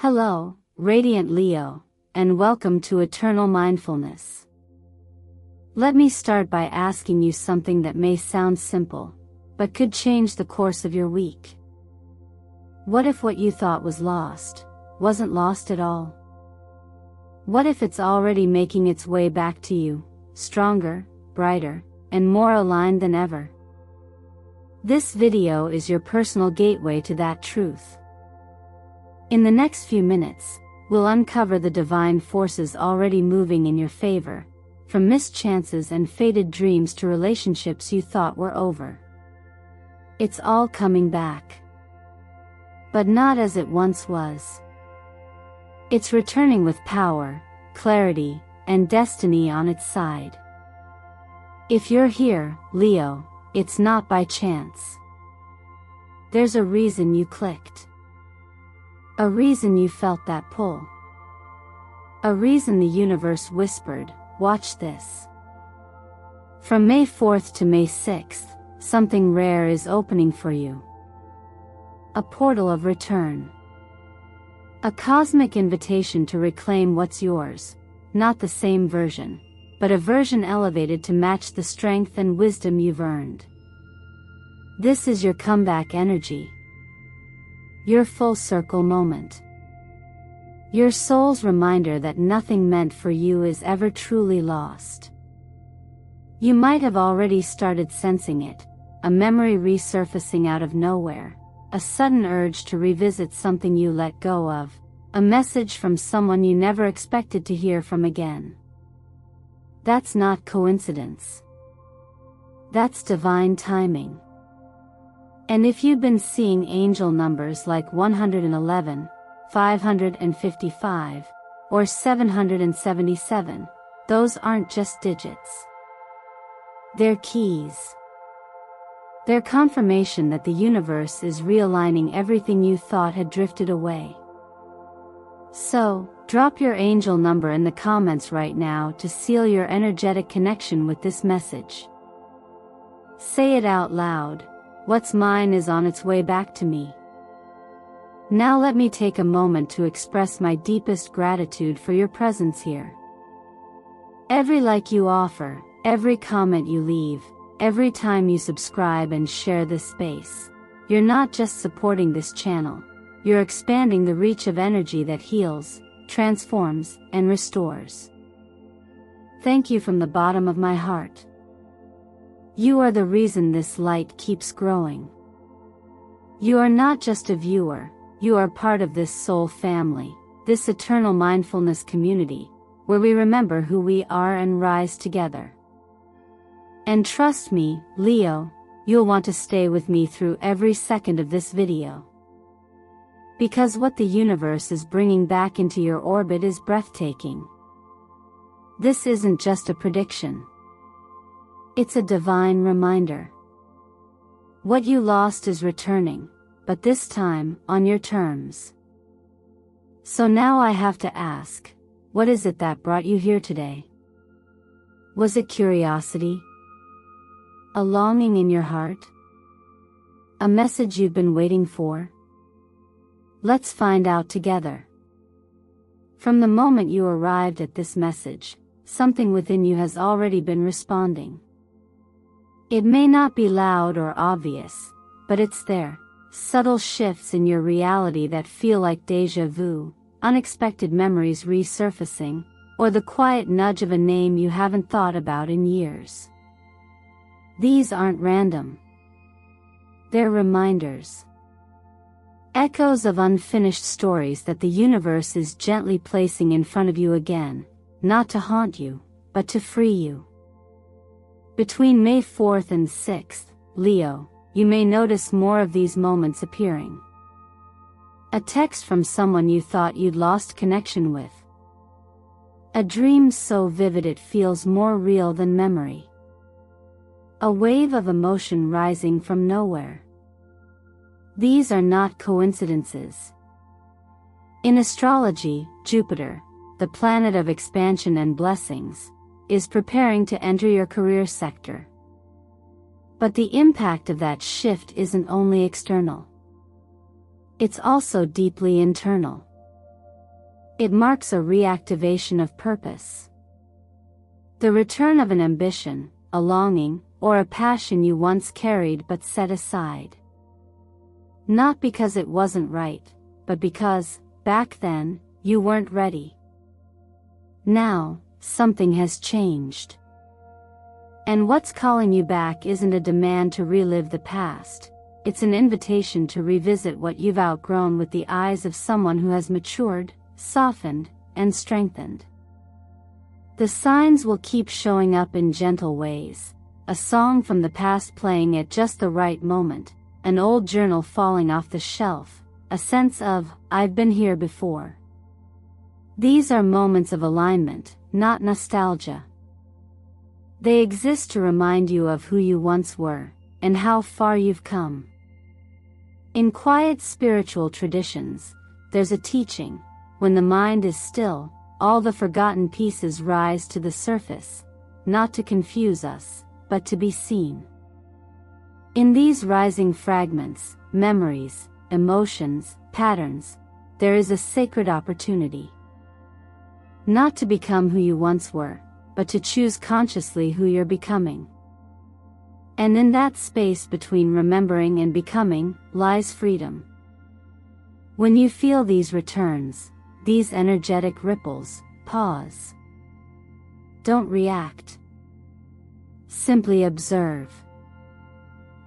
Hello, Radiant Leo, and welcome to Eternal Mindfulness. Let me start by asking you something that may sound simple, but could change the course of your week. What if what you thought was lost, wasn't lost at all? What if it's already making its way back to you, stronger, brighter, and more aligned than ever? This video is your personal gateway to that truth. In the next few minutes, we'll uncover the divine forces already moving in your favor, from missed chances and faded dreams to relationships you thought were over. It's all coming back. But not as it once was. It's returning with power, clarity, and destiny on its side. If you're here, Leo, it's not by chance. There's a reason you clicked. A reason you felt that pull. A reason the universe whispered, "Watch this." From May 4th to May 6th, something rare is opening for you. A portal of return. A cosmic invitation to reclaim what's yours, not the same version, but a version elevated to match the strength and wisdom you've earned. This is your comeback energy. Your full circle moment. Your soul's reminder that nothing meant for you is ever truly lost. You might have already started sensing it, a memory resurfacing out of nowhere, a sudden urge to revisit something you let go of, a message from someone you never expected to hear from again. That's not coincidence. That's divine timing. And if you've been seeing angel numbers like 111, 555, or 777, those aren't just digits. They're keys. They're confirmation that the universe is realigning everything you thought had drifted away. So, drop your angel number in the comments right now to seal your energetic connection with this message. Say it out loud. What's mine is on its way back to me. Now let me take a moment to express my deepest gratitude for your presence here. Every like you offer, every comment you leave, every time you subscribe and share this space, you're not just supporting this channel, you're expanding the reach of energy that heals, transforms, and restores. Thank you from the bottom of my heart. You are the reason this light keeps growing. You are not just a viewer, you are part of this soul family, this eternal mindfulness community, where we remember who we are and rise together. And trust me, Leo, you'll want to stay with me through every second of this video. Because what the universe is bringing back into your orbit is breathtaking. This isn't just a prediction. It's a divine reminder. What you lost is returning, but this time, on your terms. So now I have to ask, what is it that brought you here today? Was it curiosity? A longing in your heart? A message you've been waiting for? Let's find out together. From the moment you arrived at this message, something within you has already been responding. It may not be loud or obvious, but it's there. Subtle shifts in your reality that feel like déjà vu, unexpected memories resurfacing, or the quiet nudge of a name you haven't thought about in years. These aren't random. They're reminders. Echoes of unfinished stories that the universe is gently placing in front of you again, not to haunt you, but to free you. Between May 4th and 6th, Leo, you may notice more of these moments appearing. A text from someone you thought you'd lost connection with. A dream so vivid it feels more real than memory. A wave of emotion rising from nowhere. These are not coincidences. In astrology, Jupiter, the planet of expansion and blessings, is preparing to enter your career sector. But the impact of that shift isn't only external. It's also deeply internal. It marks a reactivation of purpose. The return of an ambition, a longing, or a passion you once carried but set aside. Not because it wasn't right, but because, back then, you weren't ready. Now, something has changed. And what's calling you back isn't a demand to relive the past, it's an invitation to revisit what you've outgrown with the eyes of someone who has matured, softened, and strengthened. The signs will keep showing up in gentle ways, a song from the past playing at just the right moment, an old journal falling off the shelf, a sense of, I've been here before. These are moments of alignment, not nostalgia. They exist to remind you of who you once were, and how far you've come. In quiet spiritual traditions, there's a teaching: when the mind is still, all the forgotten pieces rise to the surface, not to confuse us, but to be seen. In these rising fragments, memories, emotions, patterns, there is a sacred opportunity. Not to become who you once were, but to choose consciously who you're becoming. And in that space between remembering and becoming, lies freedom. When you feel these returns, these energetic ripples, pause. Don't react. Simply observe.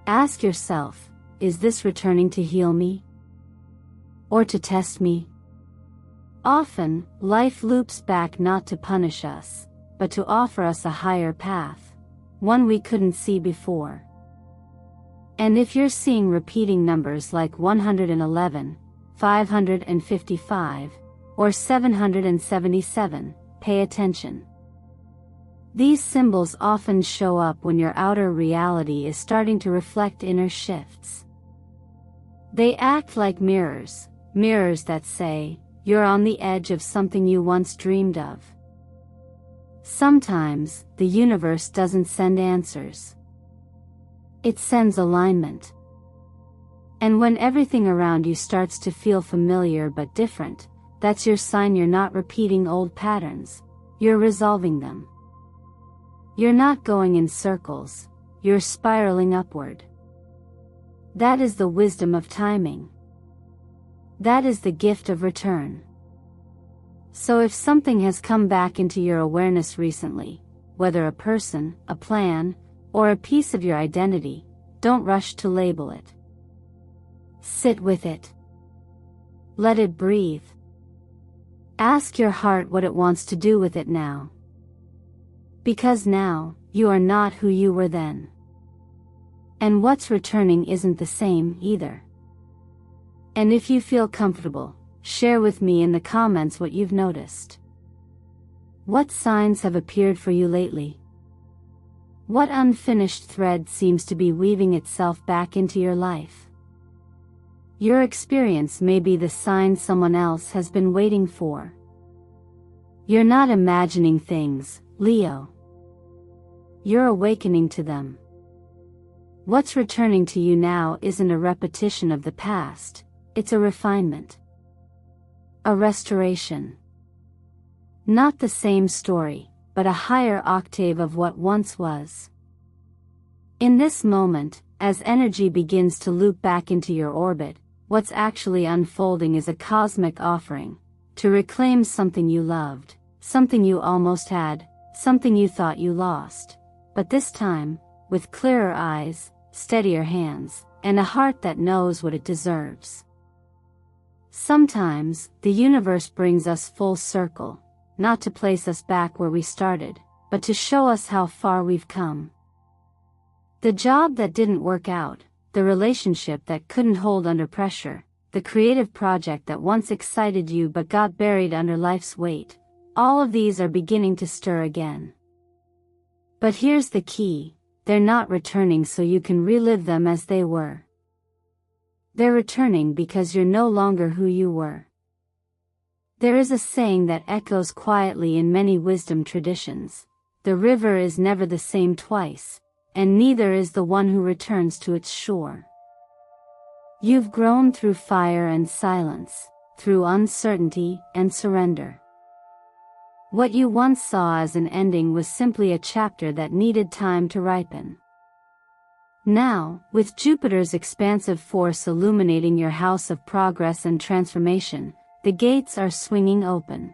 Ask yourself, is this returning to heal me? Or to test me? Often, life loops back not to punish us, but to offer us a higher path, one we couldn't see before. And if you're seeing repeating numbers like 111, 555, or 777, pay attention. These symbols often show up when your outer reality is starting to reflect inner shifts. They act like mirrors that say, you're on the edge of something you once dreamed of. Sometimes, the universe doesn't send answers. It sends alignment. And when everything around you starts to feel familiar but different, that's your sign you're not repeating old patterns, you're resolving them. You're not going in circles, you're spiraling upward. That is the wisdom of timing. That is the gift of return. So if something has come back into your awareness recently, whether a person, a plan, or a piece of your identity, don't rush to label it. Sit with it. Let it breathe. Ask your heart what it wants to do with it now. Because now, you are not who you were then. And what's returning isn't the same either. And if you feel comfortable, share with me in the comments what you've noticed. What signs have appeared for you lately? What unfinished thread seems to be weaving itself back into your life? Your experience may be the sign someone else has been waiting for. You're not imagining things, Leo. You're awakening to them. What's returning to you now isn't a repetition of the past, it's a refinement. A restoration. Not the same story, but a higher octave of what once was. In this moment, as energy begins to loop back into your orbit, what's actually unfolding is a cosmic offering, to reclaim something you loved, something you almost had, something you thought you lost. But this time, with clearer eyes, steadier hands, and a heart that knows what it deserves. Sometimes, the universe brings us full circle, not to place us back where we started, but to show us how far we've come. The job that didn't work out, the relationship that couldn't hold under pressure, the creative project that once excited you but got buried under life's weight, all of these are beginning to stir again. But here's the key, they're not returning so you can relive them as they were. They're returning because you're no longer who you were. There is a saying that echoes quietly in many wisdom traditions: the river is never the same twice, and neither is the one who returns to its shore. You've grown through fire and silence, through uncertainty and surrender. What you once saw as an ending was simply a chapter that needed time to ripen. Now, with Jupiter's expansive force illuminating your house of progress and transformation, the gates are swinging open.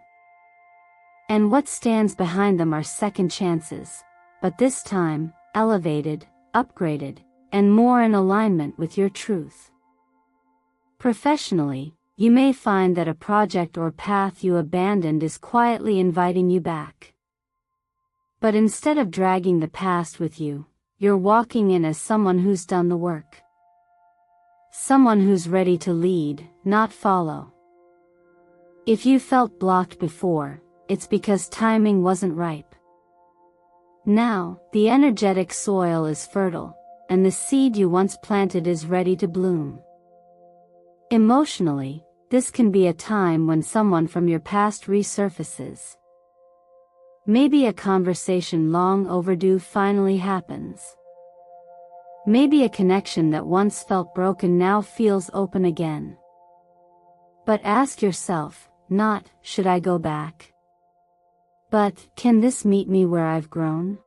And what stands behind them are second chances, but this time, elevated, upgraded, and more in alignment with your truth. Professionally, you may find that a project or path you abandoned is quietly inviting you back. But instead of dragging the past with you, you're walking in as someone who's done the work. Someone who's ready to lead, not follow. If you felt blocked before, it's because timing wasn't ripe. Now, the energetic soil is fertile, and the seed you once planted is ready to bloom. Emotionally, this can be a time when someone from your past resurfaces. Maybe a conversation long overdue finally happens. Maybe a connection that once felt broken now feels open again. But ask yourself, not, should I go back? But, can this meet me where I've grown?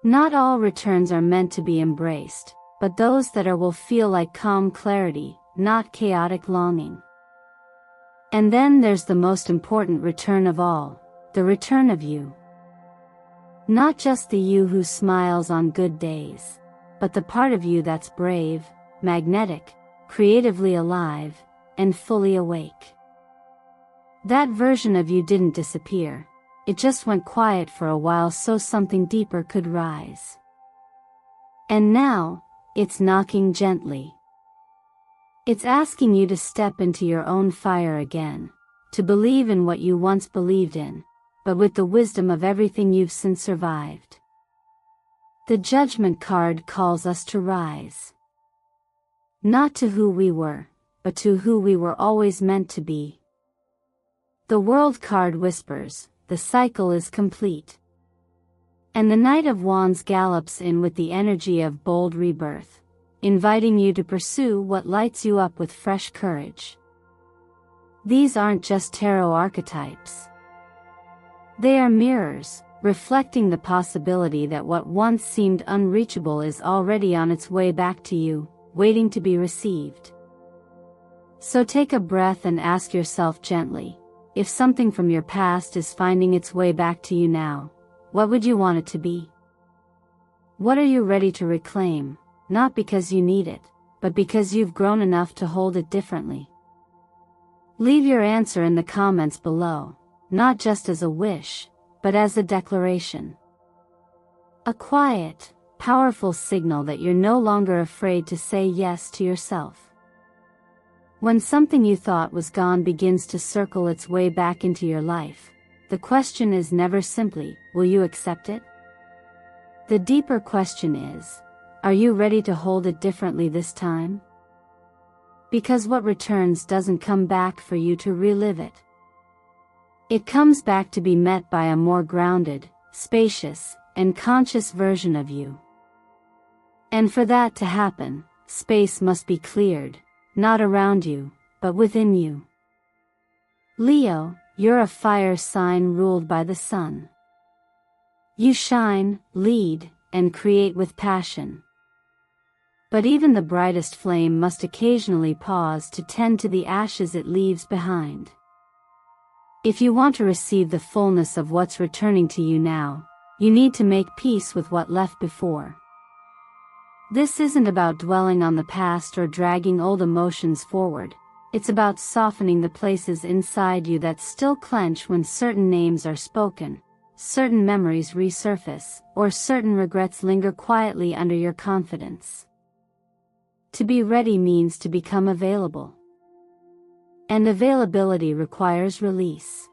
Not all returns are meant to be embraced, but those that are will feel like calm clarity, not chaotic longing. And then there's the most important return of all, the return of you. Not just the you who smiles on good days, but the part of you that's brave, magnetic, creatively alive, and fully awake. That version of you didn't disappear, it just went quiet for a while so something deeper could rise. And now, it's knocking gently. It's asking you to step into your own fire again, to believe in what you once believed in, but with the wisdom of everything you've since survived. The Judgment card calls us to rise. Not to who we were, but to who we were always meant to be. The World card whispers, the cycle is complete. And the Knight of Wands gallops in with the energy of bold rebirth, inviting you to pursue what lights you up with fresh courage. These aren't just tarot archetypes. They are mirrors, reflecting the possibility that what once seemed unreachable is already on its way back to you, waiting to be received. So take a breath and ask yourself gently, if something from your past is finding its way back to you now, what would you want it to be? What are you ready to reclaim, not because you need it, but because you've grown enough to hold it differently? Leave your answer in the comments below, not just as a wish, but as a declaration. A quiet, powerful signal that you're no longer afraid to say yes to yourself. When something you thought was gone begins to circle its way back into your life, the question is never simply, will you accept it? The deeper question is, are you ready to hold it differently this time? Because what returns doesn't come back for you to relive it. It comes back to be met by a more grounded, spacious, and conscious version of you. And for that to happen, space must be cleared, not around you, but within you. Leo, you're a fire sign ruled by the sun. You shine, lead, and create with passion. But even the brightest flame must occasionally pause to tend to the ashes it leaves behind. If you want to receive the fullness of what's returning to you now, you need to make peace with what left before. This isn't about dwelling on the past or dragging old emotions forward, it's about softening the places inside you that still clench when certain names are spoken, certain memories resurface, or certain regrets linger quietly under your confidence. To be ready means to become available. And availability requires release.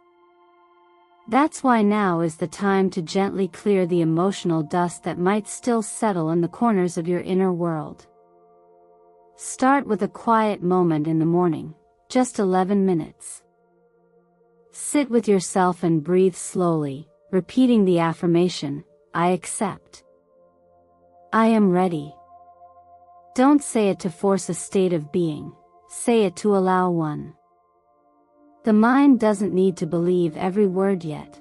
That's why now is the time to gently clear the emotional dust that might still settle in the corners of your inner world. Start with a quiet moment in the morning, just 11 minutes. Sit with yourself and breathe slowly, repeating the affirmation, I accept. I am ready. Don't say it to force a state of being, say it to allow one. The mind doesn't need to believe every word yet.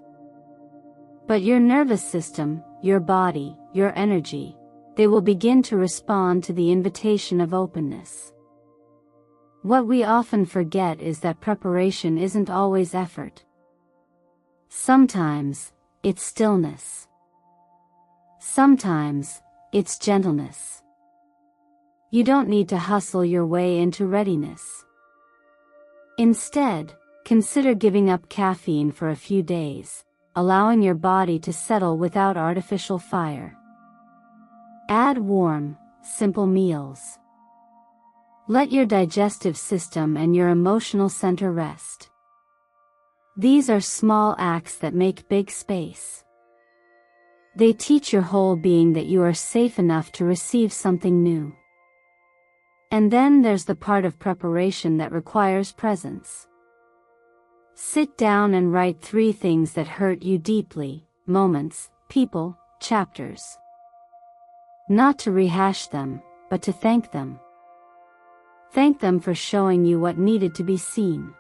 But your nervous system, your body, your energy, they will begin to respond to the invitation of openness. What we often forget is that preparation isn't always effort. Sometimes, it's stillness. Sometimes, it's gentleness. You don't need to hustle your way into readiness. Instead, consider giving up caffeine for a few days, allowing your body to settle without artificial fire. Add warm, simple meals. Let your digestive system and your emotional center rest. These are small acts that make big space. They teach your whole being that you are safe enough to receive something new. And then there's the part of preparation that requires presence. Sit down and write 3 things that hurt you deeply, moments, people, chapters. Not to rehash them, but to thank them. Thank them for showing you what needed to be seen.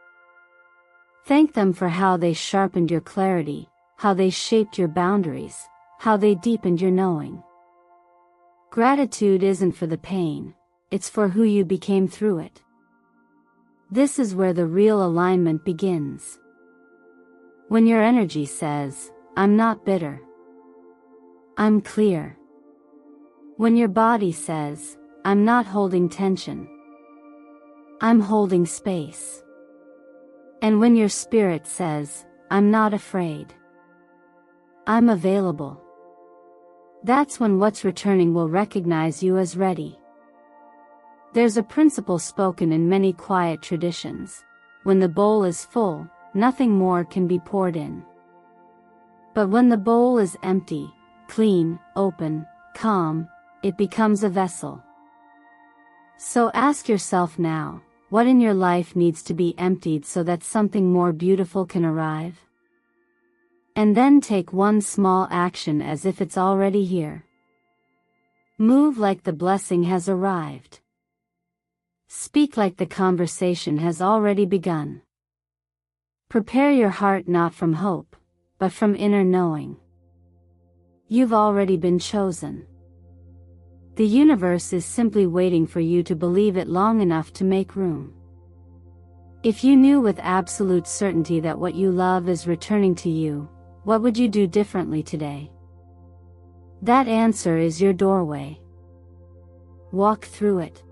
Thank them for how they sharpened your clarity, how they shaped your boundaries, how they deepened your knowing. Gratitude isn't for the pain, it's for who you became through it. This is where the real alignment begins. When your energy says, I'm not bitter. I'm clear. When your body says, I'm not holding tension. I'm holding space. And when your spirit says, I'm not afraid. I'm available. That's when what's returning will recognize you as ready. There's a principle spoken in many quiet traditions. When the bowl is full, nothing more can be poured in. But when the bowl is empty, clean, open, calm, it becomes a vessel. So ask yourself now, what in your life needs to be emptied so that something more beautiful can arrive? And then take one small action as if it's already here. Move like the blessing has arrived. Speak like the conversation has already begun. Prepare your heart not from hope, but from inner knowing. You've already been chosen. The universe is simply waiting for you to believe it long enough to make room. If you knew with absolute certainty that what you love is returning to you, what would you do differently today? That answer is your doorway. Walk through it.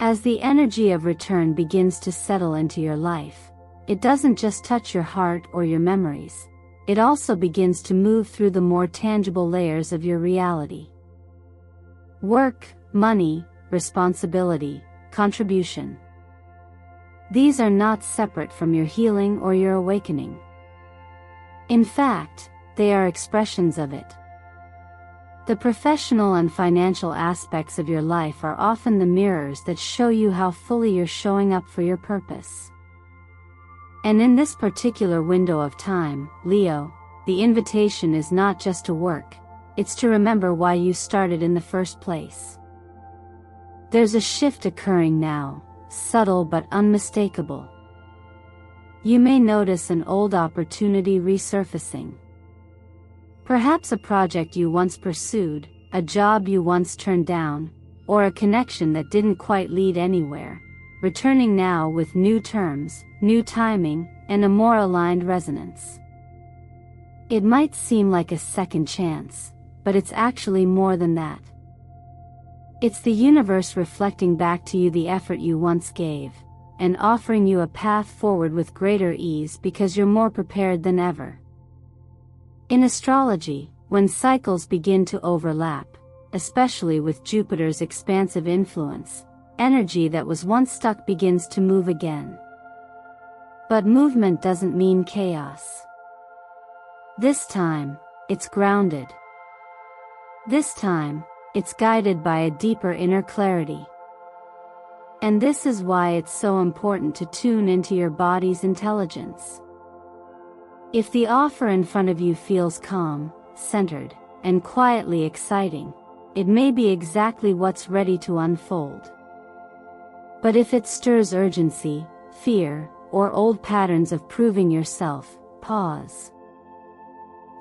As the energy of return begins to settle into your life, it doesn't just touch your heart or your memories, it also begins to move through the more tangible layers of your reality. Work, money, responsibility, contribution. These are not separate from your healing or your awakening. In fact, they are expressions of it. The professional and financial aspects of your life are often the mirrors that show you how fully you're showing up for your purpose. And in this particular window of time, Leo, the invitation is not just to work, it's to remember why you started in the first place. There's a shift occurring now, subtle but unmistakable. You may notice an old opportunity resurfacing. Perhaps a project you once pursued, a job you once turned down, or a connection that didn't quite lead anywhere, returning now with new terms, new timing, and a more aligned resonance. It might seem like a second chance, but it's actually more than that. It's the universe reflecting back to you the effort you once gave, and offering you a path forward with greater ease because you're more prepared than ever. In astrology, when cycles begin to overlap, especially with Jupiter's expansive influence, energy that was once stuck begins to move again. But movement doesn't mean chaos. This time, it's grounded. This time, it's guided by a deeper inner clarity. And this is why it's so important to tune into your body's intelligence. If the offer in front of you feels calm, centered, and quietly exciting, it may be exactly what's ready to unfold. But if it stirs urgency, fear, or old patterns of proving yourself, pause.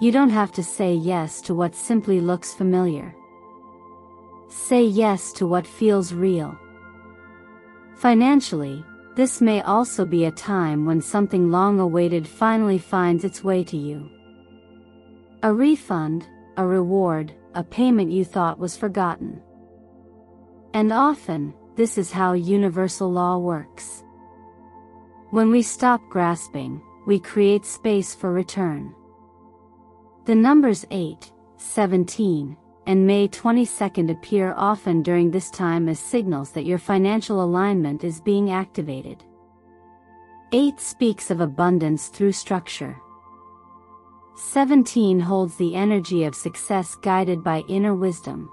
You don't have to say yes to what simply looks familiar. Say yes to what feels real. Financially, this may also be a time when something long awaited finally finds its way to you. A refund, a reward, a payment you thought was forgotten. And often, this is how universal law works. When we stop grasping, we create space for return. The numbers 8, 17, and May 22nd appear often during this time as signals that your financial alignment is being activated. 8 speaks of abundance through structure. 17 holds the energy of success guided by inner wisdom.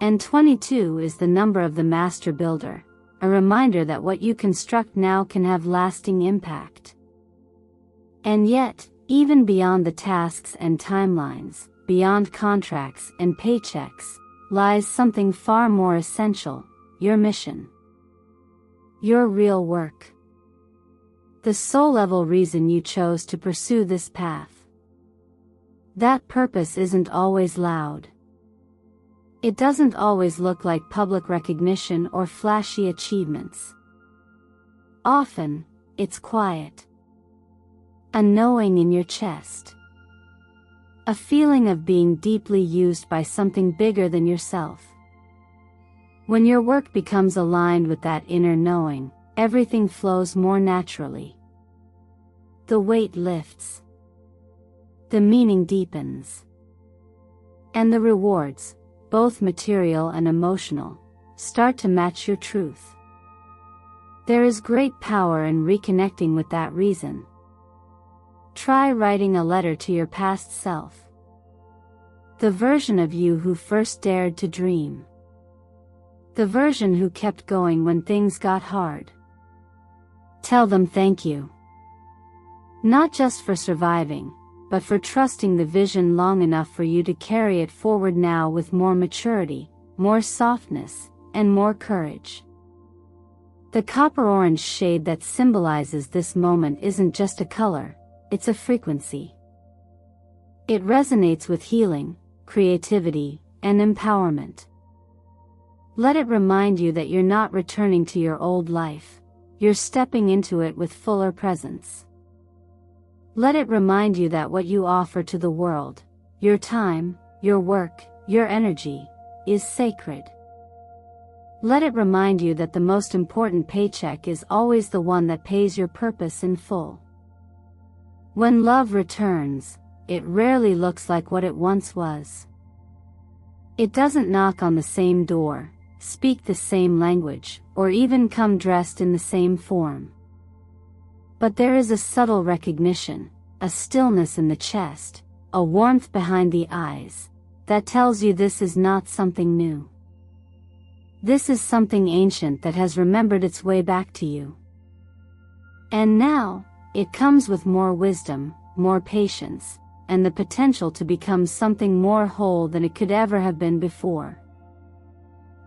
And 22 is the number of the master builder, a reminder that what you construct now can have lasting impact. And yet, even beyond the tasks and timelines, beyond contracts and paychecks, lies something far more essential: your mission. Your real work. The soul-level reason you chose to pursue this path. That purpose isn't always loud. It doesn't always look like public recognition or flashy achievements. Often, it's quiet. A knowing in your chest. A feeling of being deeply used by something bigger than yourself. When your work becomes aligned with that inner knowing, everything flows more naturally. The weight lifts. The meaning deepens. And the rewards, both material and emotional, start to match your truth. There is great power in reconnecting with that reason. Try writing a letter to your past self. The version of you who first dared to dream. The version who kept going when things got hard. Tell them thank you. Not just for surviving, but for trusting the vision long enough for you to carry it forward now with more maturity, more softness, and more courage. The copper-orange shade that symbolizes this moment isn't just a color, it's a frequency. It resonates with healing, creativity, and empowerment. Let it remind you that you're not returning to your old life, you're stepping into it with fuller presence. Let it remind you that what you offer to the world, your time, your work, your energy, is sacred. Let it remind you that the most important paycheck is always the one that pays your purpose in full. When love returns, it rarely looks like what it once was. It doesn't knock on the same door, speak the same language, or even come dressed in the same form. But there is a subtle recognition, a stillness in the chest, a warmth behind the eyes, that tells you this is not something new. This is something ancient that has remembered its way back to you. And now, it comes with more wisdom, more patience, and the potential to become something more whole than it could ever have been before.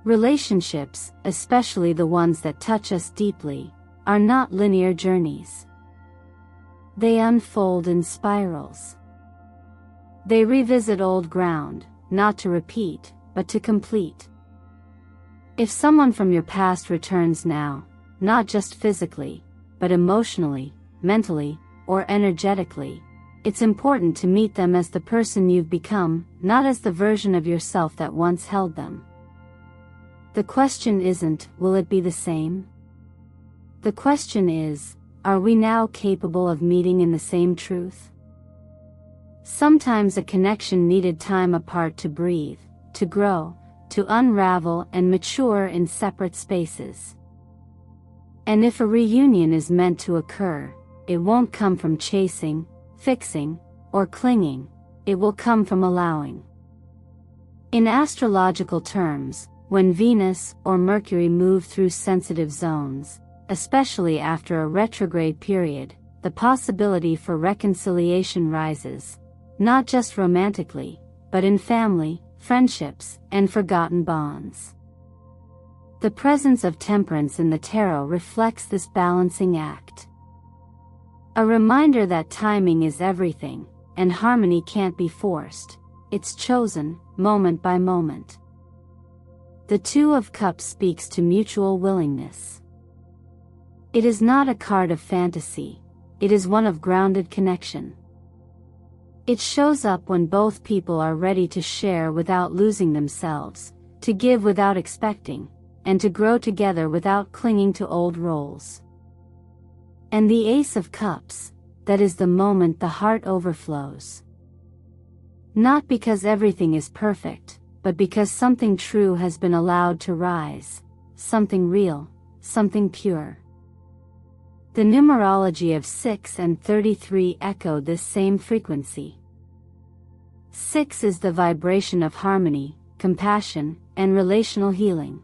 Relationships, especially the ones that touch us deeply, are not linear journeys. They unfold in spirals. They revisit old ground, not to repeat, but to complete. If someone from your past returns now, not just physically, but emotionally, mentally, or energetically, it's important to meet them as the person you've become, not as the version of yourself that once held them. The question isn't, will it be the same? The question is, are we now capable of meeting in the same truth? Sometimes a connection needed time apart to breathe, to grow, to unravel and mature in separate spaces. And if a reunion is meant to occur, it won't come from chasing, fixing, or clinging, it will come from allowing. In astrological terms, when Venus or Mercury move through sensitive zones, especially after a retrograde period, the possibility for reconciliation rises, not just romantically, but in family, friendships, and forgotten bonds. The presence of temperance in the tarot reflects this balancing act. A reminder that timing is everything, and harmony can't be forced, it's chosen, moment by moment. The Two of Cups speaks to mutual willingness. It is not a card of fantasy, it is one of grounded connection. It shows up when both people are ready to share without losing themselves, to give without expecting, and to grow together without clinging to old roles. And the Ace of Cups, that is the moment the heart overflows. Not because everything is perfect, but because something true has been allowed to rise, something real, something pure. The numerology of 6 and 33 echo this same frequency. 6 is the vibration of harmony, compassion, and relational healing.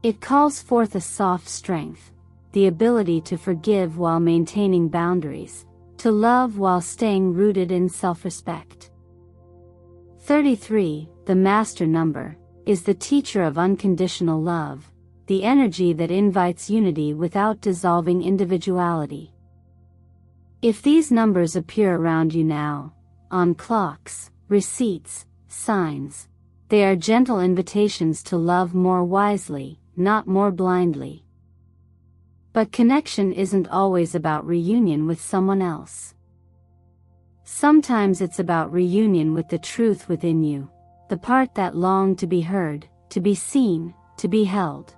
It calls forth a soft strength, the ability to forgive while maintaining boundaries, to love while staying rooted in self-respect. 33, the master number, is the teacher of unconditional love, the energy that invites unity without dissolving individuality. If these numbers appear around you now, on clocks, receipts, signs, they are gentle invitations to love more wisely, not more blindly. But connection isn't always about reunion with someone else. Sometimes it's about reunion with the truth within you, the part that longed to be heard, to be seen, to be held.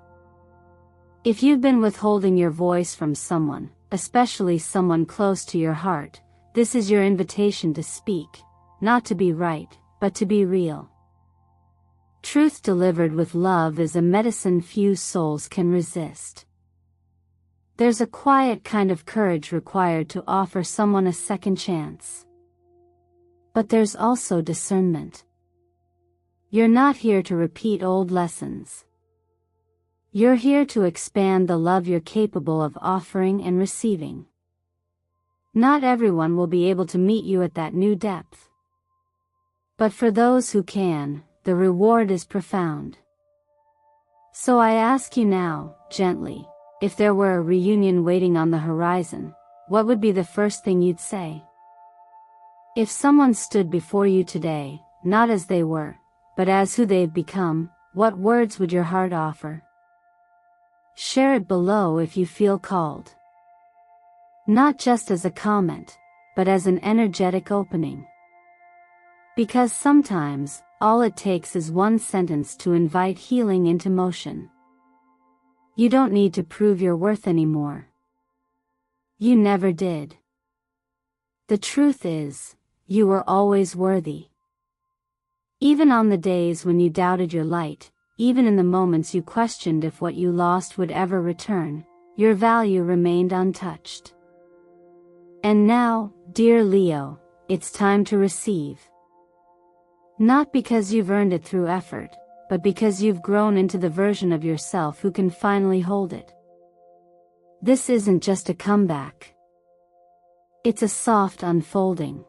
If you've been withholding your voice from someone, especially someone close to your heart, this is your invitation to speak, not to be right, but to be real. Truth delivered with love is a medicine few souls can resist. There's a quiet kind of courage required to offer someone a second chance. But there's also discernment. You're not here to repeat old lessons. You're here to expand the love you're capable of offering and receiving. Not everyone will be able to meet you at that new depth. But for those who can, the reward is profound. So I ask you now, gently, if there were a reunion waiting on the horizon, what would be the first thing you'd say? If someone stood before you today, not as they were, but as who they've become, what words would your heart offer? Share it below if you feel called. Not just as a comment, but as an energetic opening. Because sometimes, all it takes is one sentence to invite healing into motion. You don't need to prove your worth anymore. You never did. The truth is, you were always worthy. Even on the days when you doubted your light, even in the moments you questioned if what you lost would ever return, your value remained untouched. And now, dear Leo, it's time to receive. Not because you've earned it through effort, but because you've grown into the version of yourself who can finally hold it. This isn't just a comeback. It's a soft unfolding.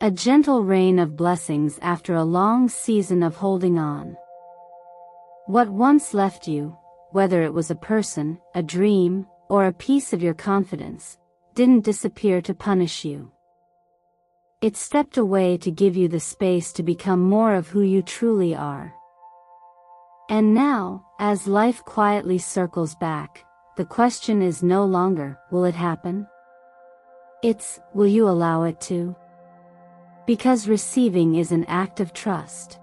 A gentle rain of blessings after a long season of holding on. What once left you, whether it was a person, a dream, or a piece of your confidence, didn't disappear to punish you. It stepped away to give you the space to become more of who you truly are. And now, as life quietly circles back, the question is no longer, will it happen? It's, will you allow it to? Because receiving is an act of trust.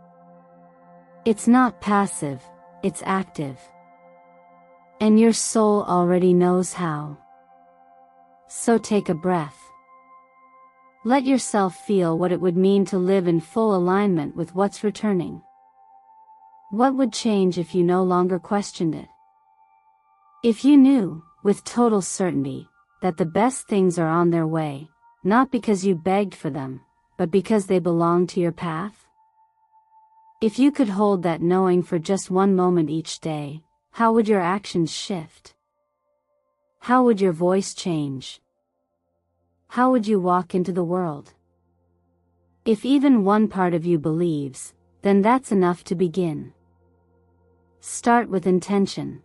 It's not passive, it's active. And your soul already knows how. So take a breath. Let yourself feel what it would mean to live in full alignment with what's returning. What would change if you no longer questioned it? If you knew, with total certainty, that the best things are on their way, not because you begged for them, but because they belong to your path? If you could hold that knowing for just one moment each day, how would your actions shift? How would your voice change? How would you walk into the world? If even one part of you believes, then that's enough to begin. start with intention.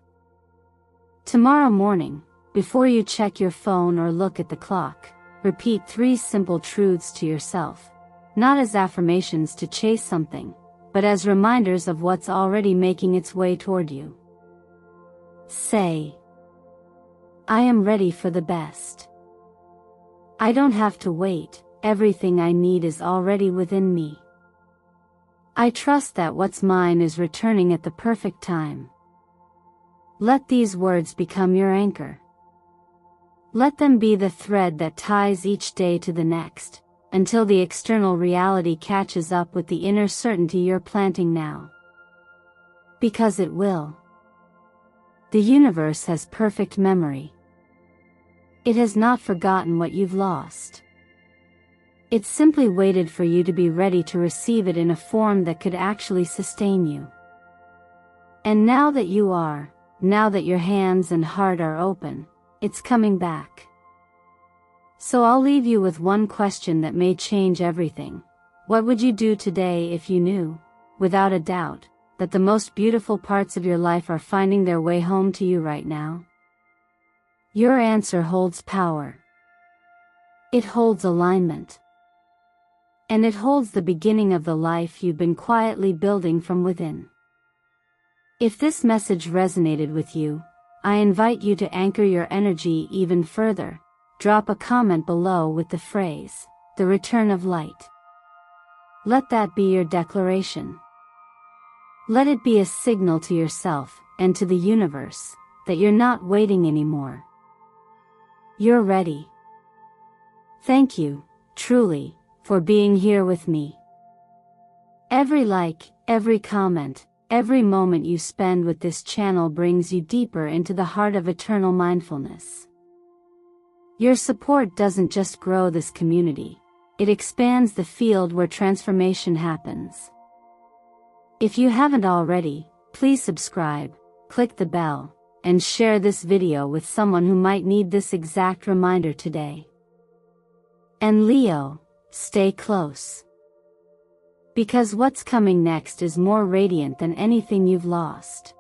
Tomorrow morning, before you check your phone or look at the clock, repeat 3 simple truths to yourself, not as affirmations to chase something, but as reminders of what's already making its way toward you. Say, I am ready for the best. I don't have to wait, everything I need is already within me. I trust that what's mine is returning at the perfect time. Let these words become your anchor. Let them be the thread that ties each day to the next, until the external reality catches up with the inner certainty you're planting now. Because it will. The universe has perfect memory. It has not forgotten what you've lost. It simply waited for you to be ready to receive it in a form that could actually sustain you. And now that you are, now that your hands and heart are open, it's coming back. So I'll leave you with one question that may change everything. What would you do today if you knew, without a doubt, that the most beautiful parts of your life are finding their way home to you right now? Your answer holds power. It holds alignment. And it holds the beginning of the life you've been quietly building from within. If this message resonated with you, I invite you to anchor your energy even further. Drop a comment below with the phrase, "The return of light." Let that be your declaration. Let it be a signal to yourself and to the universe that you're not waiting anymore. You're ready. Thank you, truly, for being here with me. Every like, every comment, every moment you spend with this channel brings you deeper into the heart of eternal mindfulness. Your support doesn't just grow this community, it expands the field where transformation happens. If you haven't already, please subscribe, click the bell, and share this video with someone who might need this exact reminder today. And Leo, stay close. Because what's coming next is more radiant than anything you've lost.